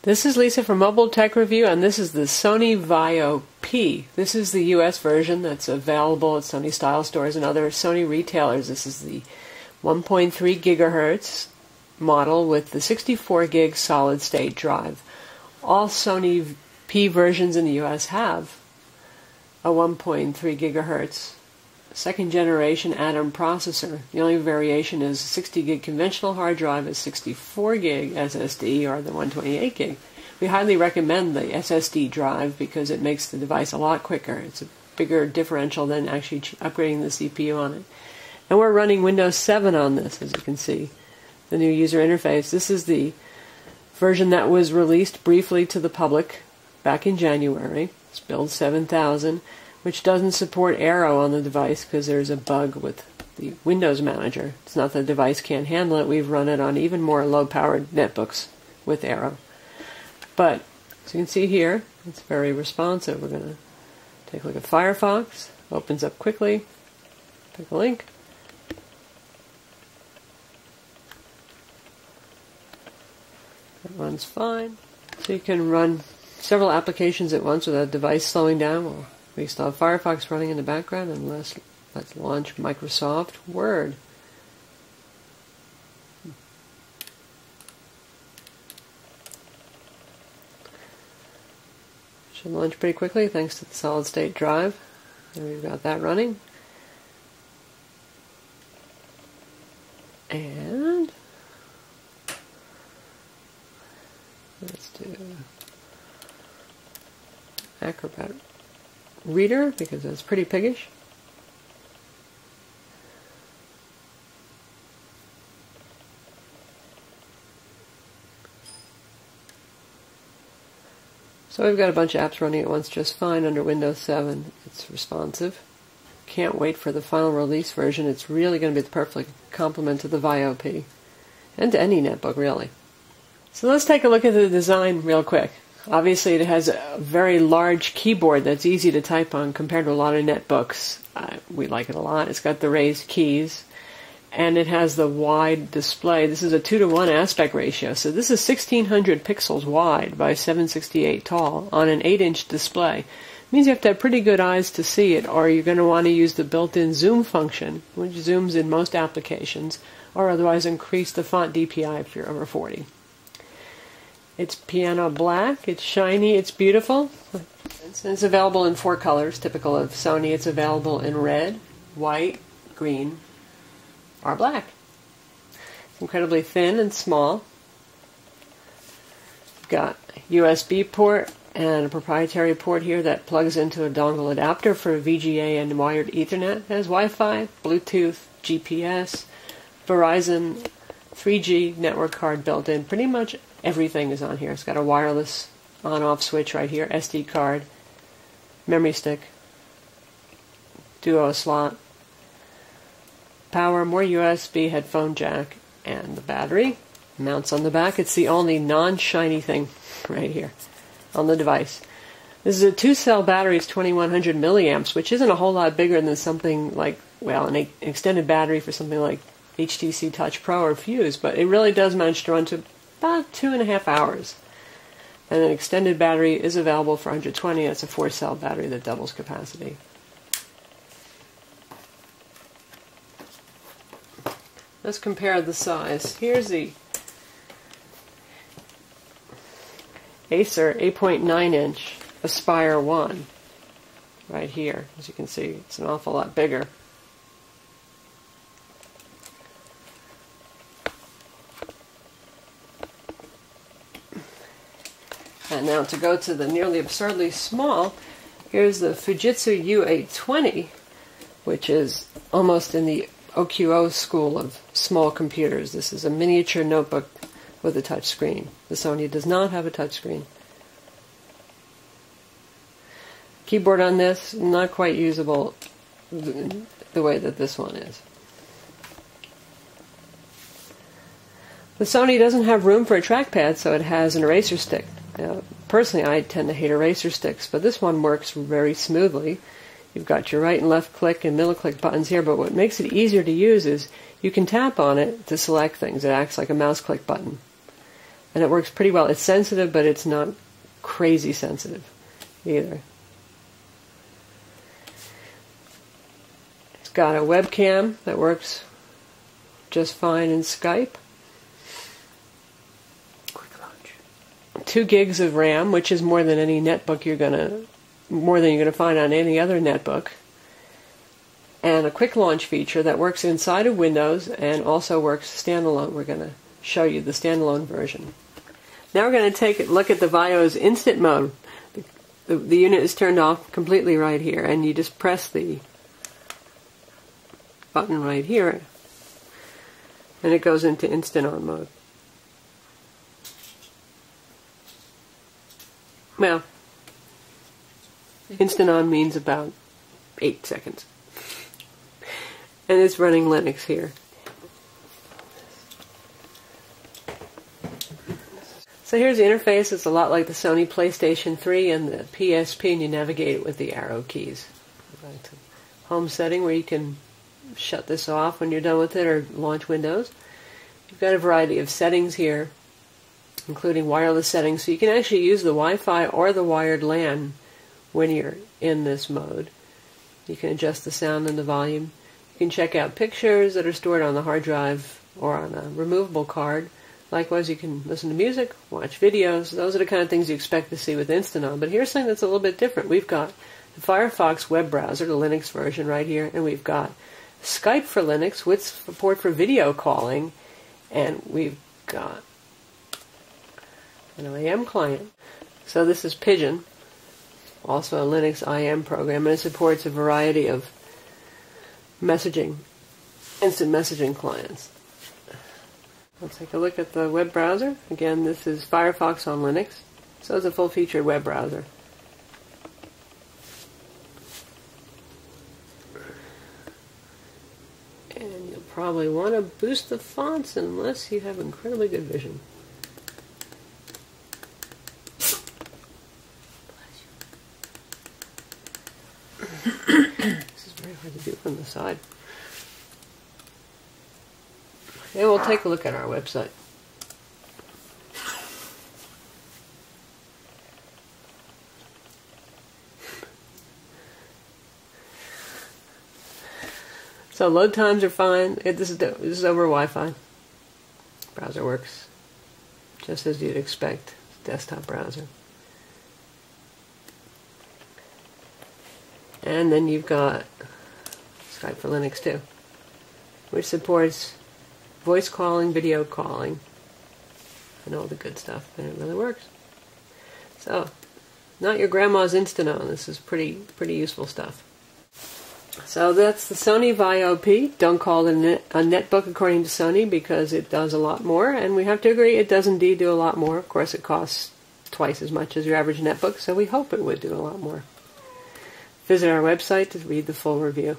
This is Lisa from Mobile Tech Review, and this is the Sony VAIO P. This is the US version that's available at Sony Style Stores and other Sony retailers. This is the 1.3 gigahertz model with the 64 gig solid state drive. All Sony P versions in the US have a 1.3 gigahertz second generation Atom processor. The only variation is 60 gig conventional hard drive is 64 gig SSD or the 128 gig. We highly recommend the SSD drive because it makes the device a lot quicker. It's a bigger differential than actually upgrading the CPU on it. And we're running Windows 7 on this, as you can see, the new user interface. This is the version that was released briefly to the public back in January. It's build 7000. Which doesn't support Aero on the device because there's a bug with the Windows Manager. It's not that the device can't handle it. We've run it on even more low-powered netbooks with Aero. But, as you can see here, it's very responsive. We're going to take a look at Firefox. Opens up quickly. Pick a link. It runs fine. So you can run several applications at once without the device slowing down. We still have Firefox running in the background, and let's launch Microsoft Word. Should launch pretty quickly thanks to the solid state drive. And we've got that running. And let's do Acrobat Reader because it's pretty piggish. So we've got a bunch of apps running at once just fine under Windows 7. It's responsive. Can't wait for the final release version. It's really going to be the perfect complement to the VAIO P and to any netbook really. So let's take a look at the design real quick. Obviously, it has a very large keyboard that's easy to type on compared to a lot of netbooks. We like it a lot. It's got the raised keys, and it has the wide display. This is a 2:1 aspect ratio, so this is 1600 pixels wide by 768 tall on an 8-inch display. It means you have to have pretty good eyes to see it, or you're going to want to use the built-in zoom function, which zooms in most applications, or otherwise increase the font DPI if you're over 40. It's piano black, it's shiny, it's beautiful. It's available in 4 colors, typical of Sony. It's available in red, white, green, or black. It's incredibly thin and small. You've got a USB port and a proprietary port here that plugs into a dongle adapter for VGA and wired Ethernet. It has Wi-Fi, Bluetooth, GPS, Verizon, 3G network card built in. Pretty much everything is on here. It's got a wireless on-off switch right here, SD card, memory stick, duo slot, power, more USB, headphone jack, and the battery mounts on the back. It's the only non-shiny thing right here on the device. This is a 2-cell battery. It's 2100 milliamps, which isn't a whole lot bigger than something like, well, an extended battery for something like HTC Touch Pro or Fuse, but it really does manage to run to about 2.5 hours. And an extended battery is available for 120. That's a 4-cell battery that doubles capacity. Let's compare the size. Here's the Acer 8.9-inch Aspire 1 right here. As you can see, it's an awful lot bigger. And now to go to the nearly absurdly small, here's the Fujitsu U820, which is almost in the OQO school of small computers. This is a miniature notebook with a touch screen. The Sony does not have a touch screen. Keyboard on this, not quite usable the way that this one is. The Sony doesn't have room for a trackpad, so it has an eraser stick. Now, personally, I tend to hate eraser sticks, but this one works very smoothly. You've got your right and left click and middle click buttons here, but what makes it easier to use is you can tap on it to select things. It acts like a mouse click button. And it works pretty well. It's sensitive, but it's not crazy sensitive either. It's got a webcam that works just fine in Skype. 2 gigs of RAM, which is more than any netbook you're gonna find on any other netbook. And a quick launch feature that works inside of Windows and also works standalone. We're going to show you the standalone version. Now we're going to take a look at the VAIO's instant mode. The unit is turned off completely right here, and you just press the button right here, and it goes into instant on mode. Well, instant on means about 8 seconds. And it's running Linux here. So here's the interface. It's a lot like the Sony PlayStation 3 and the PSP, and you navigate it with the arrow keys. Back to home setting, where you can shut this off when you're done with it or launch Windows. You've got a variety of settings here, including wireless settings, so you can actually use the Wi-Fi or the wired LAN when you're in this mode. You can adjust the sound and the volume. You can check out pictures that are stored on the hard drive or on a removable card. Likewise, you can listen to music, watch videos. Those are the kind of things you expect to see with Instant On. But here's something that's a little bit different. We've got the Firefox web browser, the Linux version right here, and we've got Skype for Linux with support for video calling, and we've got an IM client. So this is Pigeon, also a Linux IM program, and it supports a variety of instant messaging clients. Let's take a look at the web browser. Again, this is Firefox on Linux, so it's a full-featured web browser. And you'll probably want to boost the fonts unless you have incredibly good vision. This is very hard to do from the side. And we'll take a look at our website. So load times are fine. This is over Wi-Fi. Browser works just as you'd expect. It's a desktop browser. And then you've got Skype for Linux too, which supports voice calling, video calling, and all the good stuff, and it really works. So, not your grandma's Instant On. This is pretty useful stuff. So that's the Sony VAIO P. Don't call it a netbook according to Sony, because it does a lot more, and we have to agree it does indeed do a lot more. Of course, it costs twice as much as your average netbook, so we hope it would do a lot more. Visit our website to read the full review.